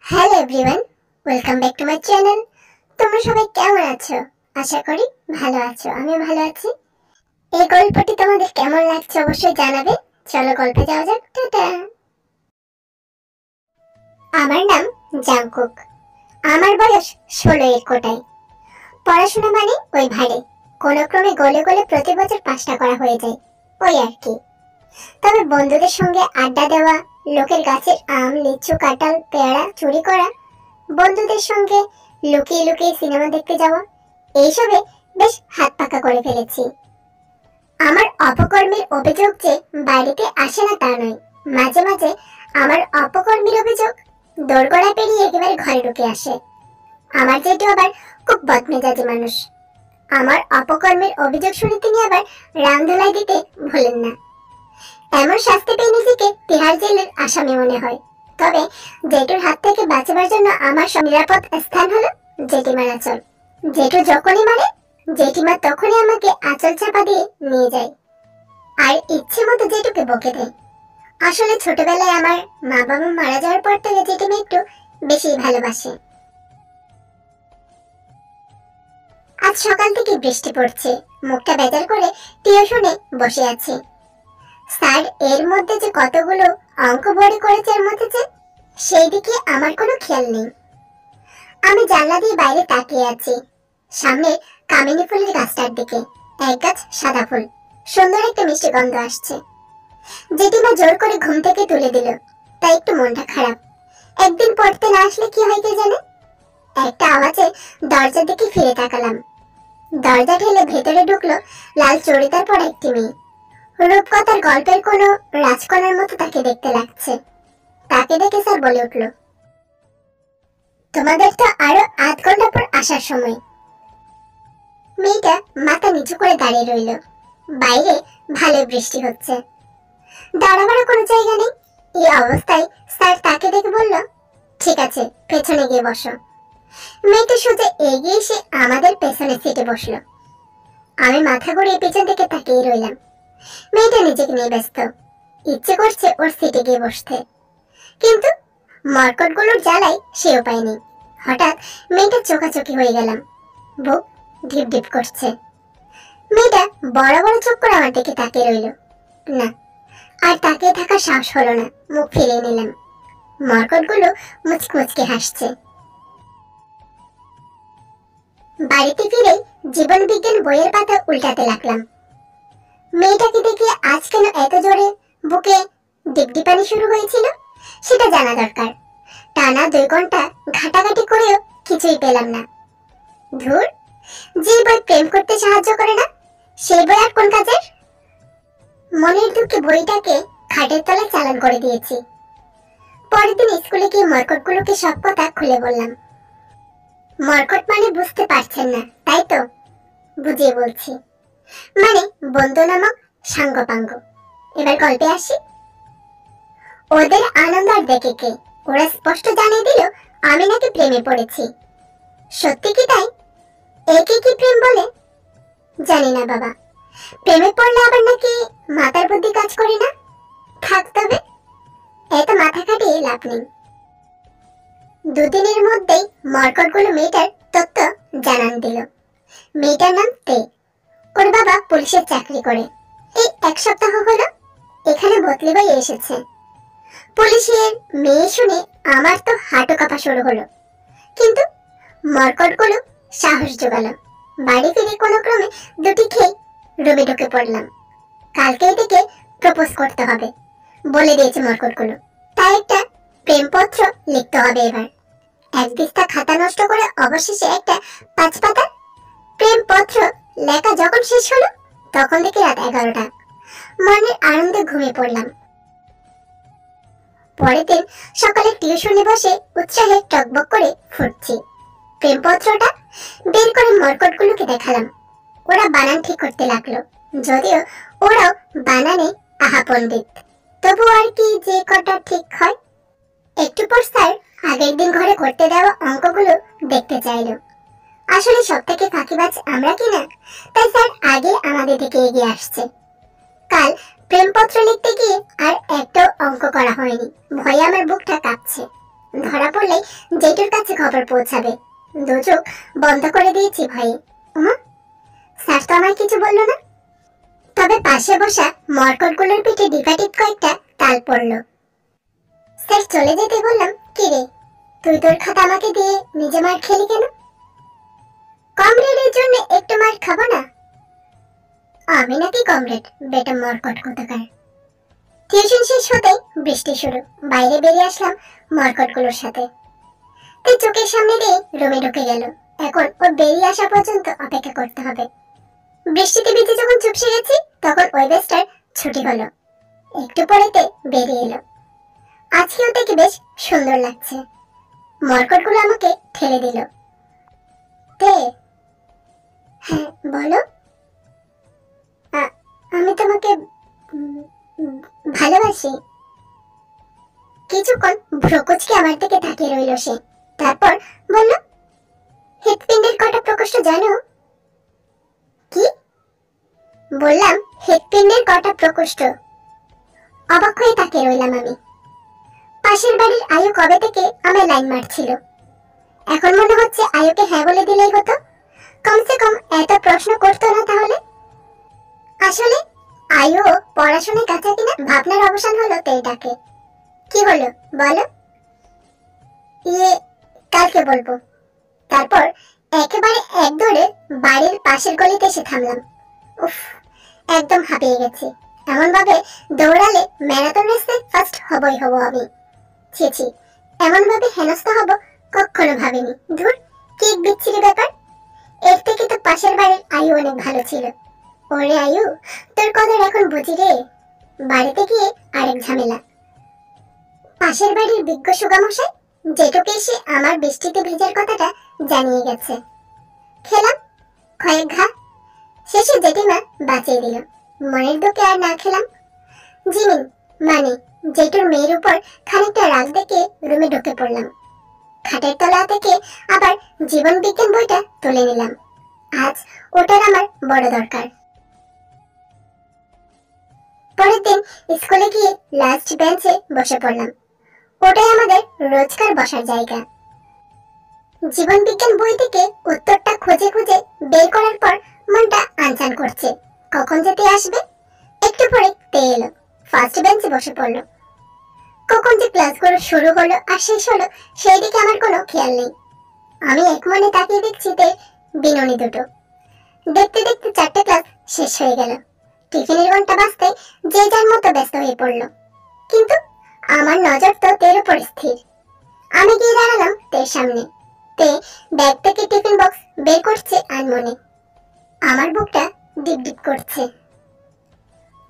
Hello everyone, welcome back to my channel. তোমরা সবাই কেমন আছো? আশা করি ভালো আছো। আমিও ভালো আছি। এই গল্পটি তোমাদের কেমন লাগছে অবশ্যই জানাবে। চলো গল্পে যাওয়া যাক। টাটা। আমার নাম জাংকুক। আমার বয়স 16 এর কোটায়। পড়াশোনা মানে ওই ভারে কোনো ক্রমে গলে গলে প্রতি বছর পাশটা করা হয়ে যায়, ওই আর কি। তবে বন্ধুদের সঙ্গে আড্ডা দেওয়া, লোকের গাছের আম, লিচু, কাঁঠাল, পেয়ারা চুরি করা, বন্ধুদের সঙ্গে লুকিয়ে লুকিয়ে সিনেমা দেখতে যাওয়া, এইসবে বেশ হাত পাকা করে ফেলেছি। আমার অপকর্মের অভিযোগ যে বাড়িতে আসে না তা নয়, মাঝে মাঝে আমার অপকর্মের অভিযোগ দোরগোড়া পেরিয়ে একেবারে ঘরে ঢুকে আসে। আমার জেঠু আবার খুব বদমেজাজি মানুষ। আমার অপকর্মের অভিযোগ শুনে তিনি আবার রামধুলাই দিতে ভুলেন না। এমন শাস্তি পেয়ে নিজেকে তিহার জেলের আসামি মনে হয়। তবে জেঠুর হাত থেকে বাঁচাবার জন্য আমার নিরাপদ স্থান হলো জেঠিমার আঁচল। জেঠু যখনই মারে, জেঠিমা তখনই আমাকে আঁচল চাপা দিয়ে নিয়ে যায় আর ইচ্ছে মতো জেঠুকে বকে দেয়। আসলে ছোটবেলায় আমার মা বাবা মারা যাওয়ার পর থেকে জেঠিমা একটু বেশি ভালোবাসে। আজ সকাল থেকে বৃষ্টি পড়ছে, মুখটা বেজার করে টিউশনে বসে আছি। স্যার এর মধ্যে যে কতগুলো অঙ্ক বড়ি করেছে এর মধ্যে যে, সেই দিকে আমার কোনো খেয়াল নেই। আমি জানলা দিয়ে বাইরে তাকিয়ে আছি, সামনে কামিনী ফুলের গাছটার দিকে। এক গাছ সাদা ফুল, সুন্দর একটা মিষ্টি গন্ধ আসছে। জেঠিমা জোর করে ঘুম থেকে তুলে দিল, তাই একটু মনটা খারাপ। একদিন পড়তে না আসলে কি হয় কে জানে। একটা আওয়াজে দরজার দিকে ফিরে তাকালাম। দরজা ঠেলে ভেতরে ঢুকলো লাল চড়িদার পরা একটি মেয়ে। রূপকথার গল্পের কোনো রাজকন্যার মতো তাকে দেখতে লাগছে। তাকে দেখে স্যার বলে উঠল, তোমাদের তো আরো আধ ঘন্টা পর আসার সময়। মেয়েটা মাথা নিচু করে দাঁড়িয়ে রইল। বাইরে ভালো বৃষ্টি হচ্ছে, দাঁড়াবার কোনো জায়গা নেই। এই অবস্থায় স্যার তাকে দেখে বলল, ঠিক আছে, পেছনে গিয়ে বসো। মেয়েটা সোজা এগিয়ে এসে আমাদের পেছনে সিটে বসলো। আমি মাথা ঘুরিয়ে পেছন থেকে তাকিয়ে রইলাম। মেয়েটা নিজেকে নিয়ে ব্যস্ত, ইচ্ছে করছে ওর সিটে গিয়ে বসতে, কিন্তু মরকটগুলোর জ্বালায় সেও পায়নি। হঠাৎ মেয়েটা চোখাচোখি হয়ে গেলাম, বুক ঢিপ ঢিপ করছে। মেয়েটা বড় বড় চোখ করে আমার দিকে তাকিয়ে রইল। না, আর তাকিয়ে থাকার সাহস হলো না, মুখ ফিরিয়ে নিলাম। মরকটগুলো মুচকি মুচকি হাসছে। বাড়িতে ফিরে জীবন বিজ্ঞান বইয়ের পাতা উল্টাতে লাগলাম। মেয়েটাকে দেখে আজ কেন এত জোরে বুকে ডিপডিপানি শুরু হয়েছিল সেটা জানা দরকার। টানা 2 ঘন্টা ঘাটাঘাটি করেও কিছুই পেলাম না। ধুর, যে বই প্রেম করতে সাহায্য করে না সেই বই আর কোন কাজের। মনের দুঃখে বইটাকে খাটের তলায় চালান করে দিয়েছি। পরের দিন স্কুলে গিয়ে মরকটগুলোকে সব কথা খুলে বললাম। মরকট মানে বুঝতে পারছেন না তাই তো? বুঝিয়ে বলছি, মানে বন্ধু নামক সাঙ্গপাঙ্গ। এবার গল্পে আসি। ওদের আনন্দ আর দেখে কে, ওরা স্পষ্ট জানিয়ে দিল আমি নাকি প্রেমে পড়েছি। সত্যি কি তাই? একে কি প্রেম বলে? জানি না বাবা। প্রেমে পড়লে আবার নাকি মাথার বুদ্ধি কাজ করে না। থাক তবে, এত মাথা খাটিয়ে লাভ নেই। 2 দিনের মধ্যেই মরকটগুলো মেয়েটার তথ্য জানান দিল। মেয়েটার নাম তে, ওর বাবা পুলিশের চাকরি করে। এই 1 সপ্তাহ হলো এখানে বদলি হয়ে এসেছে। পুলিশের মেয়ে শুনে আমার তো হাঁটু কাঁপা শুরু হলো, কিন্তু মরকটগুলো সাহস জোগালো। বাড়ি ফিরে কোনো ক্রমে 2টি খেয়ে রুমে ঢুকে পড়লাম। কালকেই থেকে প্রপোজ করতে হবে বলে দিয়েছে মরকটগুলো, তাই একটা প্রেমপত্র লিখতে হবে। এবার 1 দিস্তা খাতা নষ্ট করে অবশেষে একটা 5 পাতার প্রেমপত্র লেখা যখন শেষ হলো তখন থেকে রাত 11টা। মনের আনন্দে ঘুমিয়ে পড়লাম। পরের দিন সকালে টিউশনে বসে উৎসাহে টকবক করে ফুটছি। প্রেমপত্রটা বের করে মরকটগুলোকে দেখালাম। ওরা বানান ঠিক করতে লাগলো, যদিও ওরাও বানানে আহা পণ্ডিত, তবু আর কি যে কটা ঠিক হয়। একটু পর স্যার আগের দিন ঘরে করতে দেওয়া অঙ্কগুলো দেখতে চাইলো। আসলে সব থেকে ফাঁকিবাজ আমরা কিনা, তাই স্যার আগে আমাদের দিকে এগিয়ে আসছে। কাল প্রেমপত্র লিখতে গিয়ে আর একটাও অঙ্ক করা হয়নি, ভয়ে আমার বুকটা কাঁপছে। ধরা পড়লে জেঠুর কাছে খবর পৌঁছাবে। দু চোখ বন্ধ করে দিয়েছি ভয়ে। স্যার তো আমায় কিছু বললো না। তবে পাশে বসা মরকটগুলোর পিঠে ডিফাটিভ কয়েকটা তাল পড়ল। স্যার চলে যেতে বললাম, কি রে তুই তোর খাতা আমাকে দিয়ে নিজে মার খেলি কেন? কমরেডের জন্য একটু মার খাবো না? আমি নাকি কমরেড? বেটা মরকট কোথাকার। টিউশন শেষ হতেই বৃষ্টি শুরু। বাইরে বেরিয়ে আসলাম মরকটগুলোর সাথে। তুই চোখের সামনে দিয়ে রুমে ঢুকে গেল। এখন ও বেরিয়ে আসা পর্যন্ত অপেক্ষা করতে হবে। বৃষ্টিতে ভিজে যখন চুপসে গেছি তখন ওয়েবেস্টার ছুটি হলো। একটু পরেতে বেরিয়ে এলো। আজকেও দেখে বেশ সুন্দর লাগছে। মরকটগুলো আমাকে ঠেলে দিল। তে হ্যাঁ বলো। আমি তোমাকে ভালোবাসি। কিছুক্ষণ ভ্রুকুচকে আমার দিকে তাকিয়ে রইল সে। তারপর বলল, হৃৎপিণ্ডের কটা প্রকোষ্ঠ জানো? কি? বললাম হৃৎপিণ্ডের কটা প্রকোষ্ঠ। অবাক হয়ে তাকিয়ে রইলাম আমি। পাশের বাড়ির আয়ু কবে থেকে আমায় লাইন মারছিল। এখন মনে হচ্ছে আয়ুকে হ্যাঁ বলে দিলেই হতো। কমসে কম এত প্রশ্ন করতো না তাহলে। আসলে আয়ু পড়াশোনায় কাঁচা কিনা ভাবনার অবসান হলো তেটাকে। কি হলো বলো? কালকে বলবো। তারপর একেবারে এক দৌড়ে বাড়ির পাশের গলিতে এসে থামলাম। উফ, একদম হাঁপিয়ে গেছি। এমন ভাবে দৌড়ালে ম্যারাথন রেসে ফার্স্ট হবই হব আমি। ছি, এমন ভাবে হেনস্থা হব কখনো ভাবিনি। ধুর, কি বিচ্ছিরি ব্যাপার। এর থেকে তো পাশের বাড়ির আয়ু অনেক ভালো ছিল। ওরে আয়ু, তোর কথা এখন বুঝি রে। বাড়িতে গিয়ে আরেক ঝামেলা। পাশের বাড়ির বিজ্ঞ সুগামশাই যেটুকু এসে আমার বৃষ্টিতে ভেজার কথাটা জানিয়ে গেছে। খেলাম কয়েক ঘা, শেষে জেঠিমা বাঁচিয়ে দিল। মনের দুঃখে আর না খেলাম। জিমিন মানে জেঠুর মেয়ের উপর খানিকটা রাগ দেখে রুমে ঢুকে পড়লাম। খাটের তলা থেকে আবার জীবন বিজ্ঞান বইটা তুলে নিলাম। আজ ওটার আমার বড় দরকার। পরের দিন স্কুলে গিয়ে লাস্ট বেঞ্চে বসে পড়লাম। ওটাই আমাদের রোজকার বসার জায়গা। জীবন বিজ্ঞান বই থেকে উত্তরটা খুঁজে খুঁজে বের করার পর মনটা আনচান করছে, কখন যেতে আসবে। একটু পরে তে এলো, ফার্স্ট বেঞ্চে বসে পড়লো। কখন যে ক্লাসগুলো শুরু হলো আর শেষ হলো সেই দিকে আমার কোনো খেয়াল নেই। আমি এক মনে তাকিয়ে দেখছি তে বিননি দুটো। দেখতে দেখতে 4টে ক্লাস শেষ হয়ে গেল। টিফিনের ঘন্টা বাজতে যে যার মতো ব্যস্ত হয়ে পড়লো। কিন্তু আমার নজর তো তের উপর স্থির। আমি গিয়ে দাঁড়ালাম তের সামনে। তে ব্যাগ থেকে টিফিন বক্স বের করছে আনমনে। আমার বুকটা ডিপ ডিপ করছে।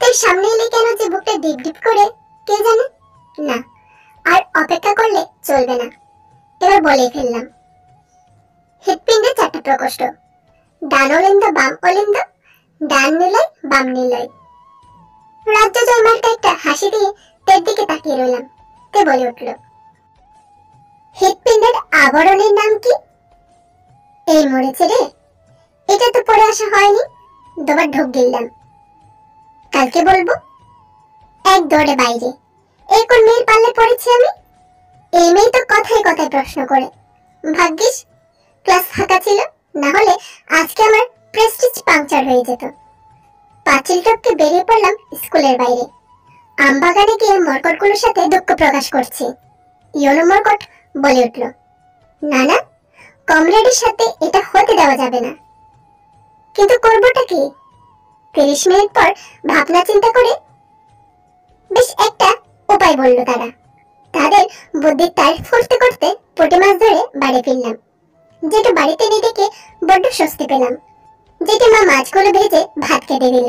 তের সামনে এলে কেন যে বুকটা ডিপ ডিপ করে কে জানে। না, আর অপেক্ষা করলে চলবে না। এবার বলে ফেললাম, হৃৎপিণ্ডে 4টা প্রকোষ্ঠ। ডান অলিন্দ, বাম অলিন্দ, ডান নিলয়, বাম নিলয়। রাজ্য জয় মার্কা একটা হাসি দিয়ে তের দিকে তাকিয়ে রইলাম। তে বলে উঠল, হৃৎপিণ্ডের আবরণের নাম কি? এই মরেছে রে, এটা তো পড়ে আসা হয়নি। দুবার ঢোক গিললাম। কালকে বলবো। এক দৌড়ে বাইরে। এই কোন মেয়ের পাল্লে পড়েছি আমি? এই মেয়ে তো কথায় কথায় প্রশ্ন করে। ভাগ্যিস ক্লাস ফাঁকা ছিল, না হলে আজকে আমার প্রেস্টিজ পাংচার হয়ে যেত। পাঁচিল টপকে বেরিয়ে পড়লাম স্কুলের বাইরে। আমবাগানে গিয়ে মরকটগুলোর সাথে দুঃখ প্রকাশ করছি। ইয়োনো মরকট বলে উঠল, না না, কমরেডের সাথে এটা হতে দেওয়া যাবে না। কিন্তু করবোটা কি? 30 মিনিট পর ভাবনা চিন্তা করে বেশ একটা উপায় বলল তারা। তাদের বুদ্ধির তারিফ করতে করতে পুঁটি মাছ ধরে বাড়ি ফিরলাম। যেটা বাড়িতে নেই দেখে বড্ড স্বস্তি পেলাম। জেঠিমা মাছগুলো ভেজে ভাত কেটে দিল।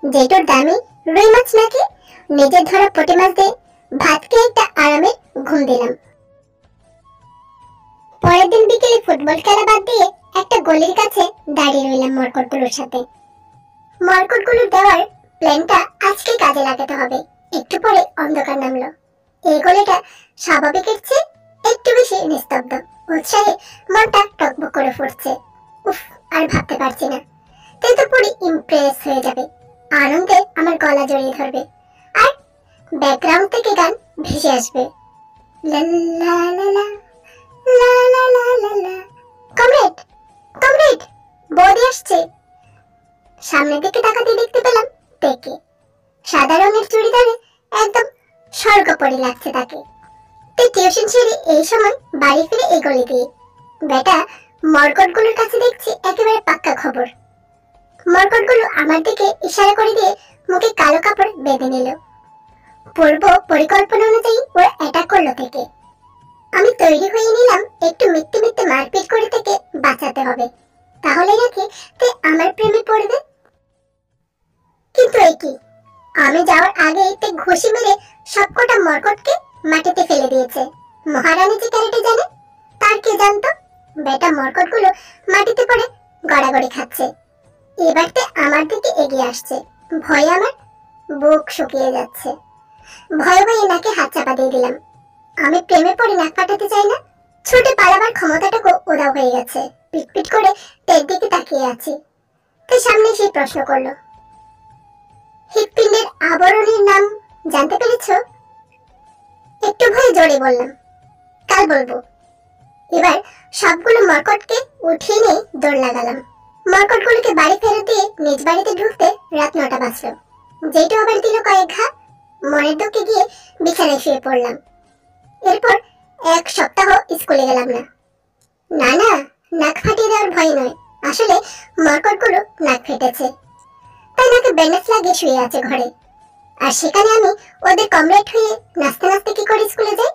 যেটোর দামি রুই মাছ নাকি নিজের ধরা পুঁটি মাছ দিয়ে ভাত খেয়ে একটা আরামের ঘুম দিলাম। পরের দিন বিকেলে ফুটবল খেলা বাদ দিয়ে একটা গলির কাছে দাঁড়িয়ে রইলাম মরকটগুলোর সাথে। মরকটগুলো দেওয়ার প্ল্যানটা আজকে কাজে লাগাতে হবে। একটু পরে অন্ধকার নামলো। এই গলিটা স্বাভাবিকের চেয়ে একটু বেশি নিস্তব্ধ। উৎসাহে মনটা টকবক করে ফুটছে। উফ, আর ভাবতে পারছি না। তাই তো পুরো ইমপ্রেস হয়ে যাবে। আনন্দে আমার গলা জড়িয়ে ধরবে আর ব্যাকগ্রাউন্ড থেকে গান ভেসে আসবে। লা লা লা লা লা লা লা লা লা। কমরেড, কমরেড, বৌদি আসছে। সামনের দিকে তাকাতে দেখতে পেলাম তেকে। সাদা রঙের চুড়িদারে একদম স্বর্গপরী লাগছে তাকে। তে টিউশন সেরে এই সময় বাড়ি ফিরে এই গলি দিয়ে। বেটা, মরকটগুলোর কাছে দেখছি একেবারে পাক্কা খবর। মরকটগুলো আমার দিকে ইশারা করে দিয়ে মুখে কালো কাপড় বেঁধে নিল। পূর্ব পরিকল্পনা অনুযায়ী ওরা অ্যাটাক করলো থেকে। আমি তৈরি হয়ে নিলাম একটু মিথ্যে মিথ্যে মারপিট করে থেকে বাঁচাতে হবে, তাহলে নাকি তে আমার প্রেমে পড়বে। কিন্তু এই কি, আমি যাওয়ার আগে তে ঘুষি মেরে সবকটা মরকটকে মাটিতে ফেলে দিয়েছে। মহারানী যে ক্যারেটে জানে, তার কে জানতো। বেটা মরকটগুলো মাটিতে পড়ে গড়াগড়ি খাচ্ছে। এবার তে আমার দিকে এগিয়ে আসছে। ভয়ে আমার বুক শুকিয়ে যাচ্ছে। ভয়ে ভয়ে নাকে হাত চাপা দিয়ে দিলাম। আমি প্রেমে পড়ে নাক ফাটাতে চাই না, ছুটে পালাবার ক্ষমতাটুকু উধাও হয়ে গেছে। পিটপিট করে তের দিকে তাকিয়ে আছি। তে সামনে সেই প্রশ্ন করলো, হৃৎপিণ্ডের আবরণের নাম জানতে পেরেছো? একটু ভয়ে জোরে বললাম, কাল বলবো। এবার সবগুলো মরকটকে উঠিয়ে নিয়ে দৌড় লাগালাম। মরকটগুলোকে বাড়ি ফেরত দিয়ে নিজ বাড়িতে ঢুকতে রাত 9টা বাজলো। যেটা আবার দিল কয়েক ঘা। মনের দুঃখে গিয়ে বিছানায় শুয়ে পড়লাম। এরপর 1 সপ্তাহ স্কুলে গেলাম না। না না, নাক ফাটিয়ে দেওয়ার ভয় নয়, আসলে মরকটগুলো নাক ফেটেছে, তাই নাকে ব্যান্ডেজ লাগিয়ে শুয়ে আছে ঘরে। আর সেখানে আমি ওদের কমরেড হয়ে নাচতে নাচতে কি করে স্কুলে যাই?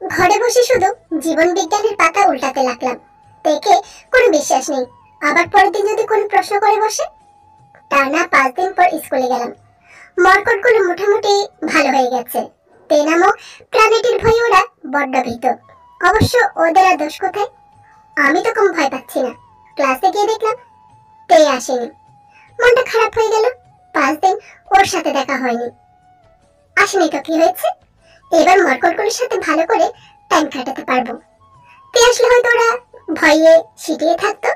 ঘরে বসে শুধু জীবন বিজ্ঞানের পাতা উল্টাতে লাগলাম। দেখে কোনো বিশ্বাস নেই, আবার পরের দিন যদি কোনো প্রশ্ন করে বসে। টানা 5 দিন পর স্কুলে গেলাম। মরকটগুলো মোটামুটি ভালো হয়ে গেছে। তে নামক প্রাণীটির ভয়ে ওরা বড্ড ভীত। অবশ্য ওদের আর দোষ কোথায়? আমি তো কম ভয় পাচ্ছি না। ক্লাসে গিয়ে দেখলাম তে আসেনি। মনটা খারাপ হয়ে গেল। 5 দিন ওর সাথে দেখা হয়নি। আসেনি তো কি হয়েছে, এবার মরকটগুলোর সাথে ভালো করে টাইম কাটাতে পারবো। তে আসলে হয়তো ওরা ভয়ে সিটিয়ে থাকতো।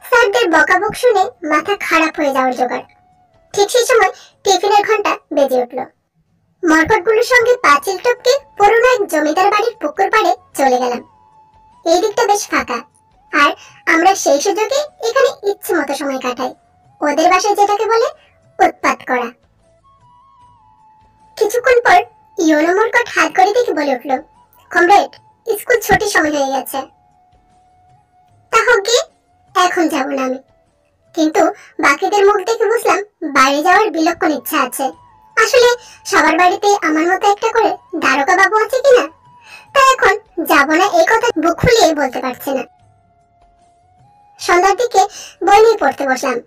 স্যারদের বকাবক শুনে মাথা খারাপ হয়ে যাওয়ার জোগাড়। ঠিক সেই সময় টিফিনের ঘন্টা বেজে উঠল। মরকটগুলোর সঙ্গে পাঁচিল টপকে পুরনো এক জমিদার বাড়ির পুকুর পাড়ে চলে গেলাম। এই দিকটা বেশ ফাঁকা, আর আমরা সেই সুযোগে এখানে ইচ্ছে মতো সময় কাটাই। ওদের বাসায় যেটাকে বলে উৎপাত করা। কিছুক্ষণ পর ইয়োনো মরকট হাত করে দেখে বলে উঠল, কমরেড, স্কুল ছুটির সময় হয়ে গেছে। তা হোক গিয়ে, এখন যাব না আমি। কিন্তু বাকিদের মুখ দেখে বুঝলাম বাইরে যাওয়ার বিলক্ষণ ইচ্ছা আছে। আসলে সবার বাড়িতে আমার মতো একটা করে দারোগা বাবু আছে কিনা, তাই এখন যাব না এই কথা বুক ফুলিয়ে বলতে পারছি না। সন্ধ্যার দিকে বই নিয়ে পড়তে বসলাম।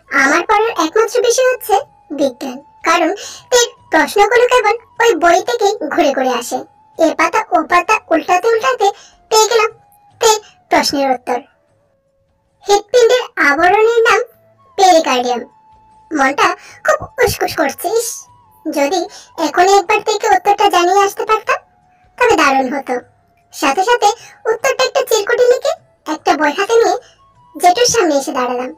আমার পড়ার একমাত্র বিষয় হচ্ছে বিজ্ঞান, কারণ এই প্রশ্নগুলো কেবল ওই বই থেকেই ঘুরে ঘুরে আসে। এ পাতা ও পাতা উল্টাতে উল্টাতে পেয়ে গেলাম তে প্রশ্নের উত্তর। হৃৎপিণ্ডের আবরণের নাম পেরিকার্ডিয়াম। মনটা খুব উসকুস করছিস। যদি এখনই একবার থেকে উত্তরটা জানিয়ে আসতে পারতাম তবে দারুণ হতো। সাথে সাথে উত্তরটা একটা চিরকুটে লিখে একটা বই হাতে নিয়ে জেঠুর সামনে এসে দাঁড়ালাম।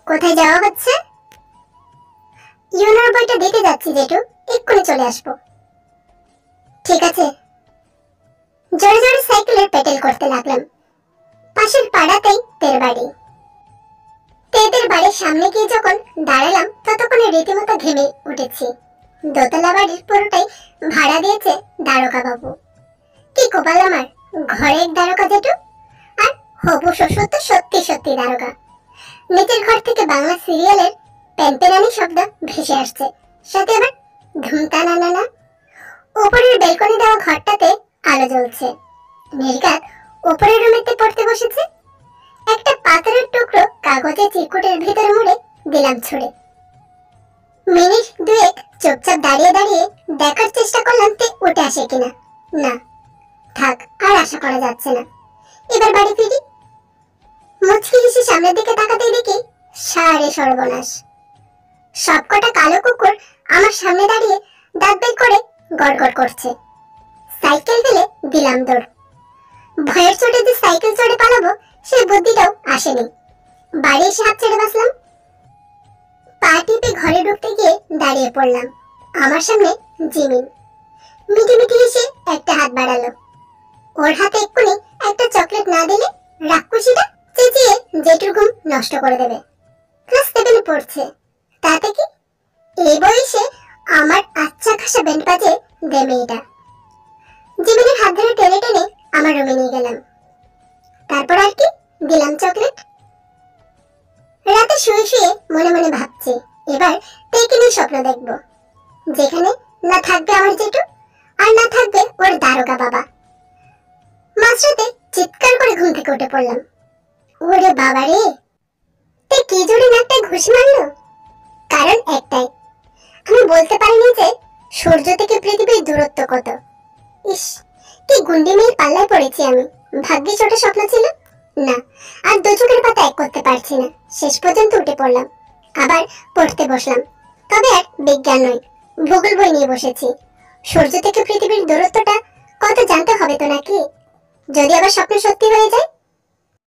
কোথায় যাওয়া হচ্ছে? ইউনোর বইটা দিতে যাচ্ছি জেঠু, এক্ষুনি চলে আসবো। ঠিক আছে। জোরে জোরে সাইকেলের পেডেল করতে লাগলাম। পাশের পাড়াতেই তের বাড়ি। তেদের বাড়ির সামনে গিয়ে যখন দাঁড়ালাম ততক্ষণে রীতিমতো ঘেমে উঠেছি। দোতলা বাড়ির পুরোটাই ভাড়া দিয়েছে দারোগা বাবু। কি কপাল আমার, ঘরের দারোগা জেঠু, আর হবু শ্বশুর তো সত্যি সত্যি দারোগা। নিচের ঘর থেকে বাংলা সিরিয়ালের প্যানপেরানি শব্দ ভেসে আসছে, সাথে আবার ধুমতা নানা। উপরের বেলকনি দেওয়া ঘরটাতে আলো জ্বলছে। নির্ঘাত উপরের রুমেতে পড়তে বসেছে। একটা পাথরের টুকরো কাগজে চিরকুটের ভিতরে মুড়ে দিলাম ছুঁড়ে। মিনিট 2 চুপচাপ দাঁড়িয়ে দাঁড়িয়ে দেখার চেষ্টা করলাম তে উঠে আসে কিনা। না, থাক, আর আশা করা যাচ্ছে না। এবার বাড়ি ফিরি। মুচকি হেসে সামনের দিকে তাকাতেই দেখি সারে সর্বনাশ। সবকটা কালো কুকুর আমার সামনে দাঁড়িয়ে দাঁত বের করে গড়গড় করছে। সাইকেল ফেলে দিলাম দৌড়। ভয়ের চোটে যে সাইকেল চড়ে পালাবো সেই বুদ্ধিটাও আসেনি। বাড়ি এসে হাত ছেড়ে বাঁচলাম। পা টিপে ঘরে ঢুকতে গিয়ে দাঁড়িয়ে পড়লাম। আমার সামনে জিমিন। মিটি মিটি হেসে একটা হাত বাড়ালো। ওর হাতে এক্ষুনি একটা চকলেট না দিলে রাক্ষসীটা চেঁচিয়ে জেঠুর ঘুম নষ্ট করে দেবে। ক্লাস 7 পড়ছে, তাতে কি? এই বয়সে আমার আচ্ছা খাসা ব্যান্ড বাজে দে মেয়েটা। জীবনের হাত ধরে টেনে টেনে আমার রুমে নিয়ে গেলাম। তারপর আর কি দিলাম চকলেট। রাতে শুয়ে শুয়ে মনে মনে ভাবছি এবার টেকিনি স্বপ্ন দেখব, যেখানে না থাকবে আমার জেঠু আর না থাকবে ওর দারোগা বাবা। মাঝরাতে চিৎকার করে ঘুম থেকে উঠে পড়লাম। ওরে বাবা রে, তে কি জোরে নাকটা ঘুষি মারলো। কারণ একটাই, আমি বলতে পারিনি যে সূর্য থেকে পৃথিবীর দূরত্ব কত। ইস, কি গুন্ডি মেয়ের পাল্লায় পড়েছি আমি। ভাগ্যিস ওটা স্বপ্ন ছিল না। আর দু চোখের পাতা এক করতে পারছি না। শেষ পর্যন্ত উঠে পড়লাম, আবার পড়তে বসলাম। তবে আর বিজ্ঞান নয়, ভূগোল বই নিয়ে বসেছি। সূর্য থেকে পৃথিবীর দূরত্বটা কত জানতে হবে তো নাকি? যদি আবার স্বপ্ন সত্যি হয়ে যায়।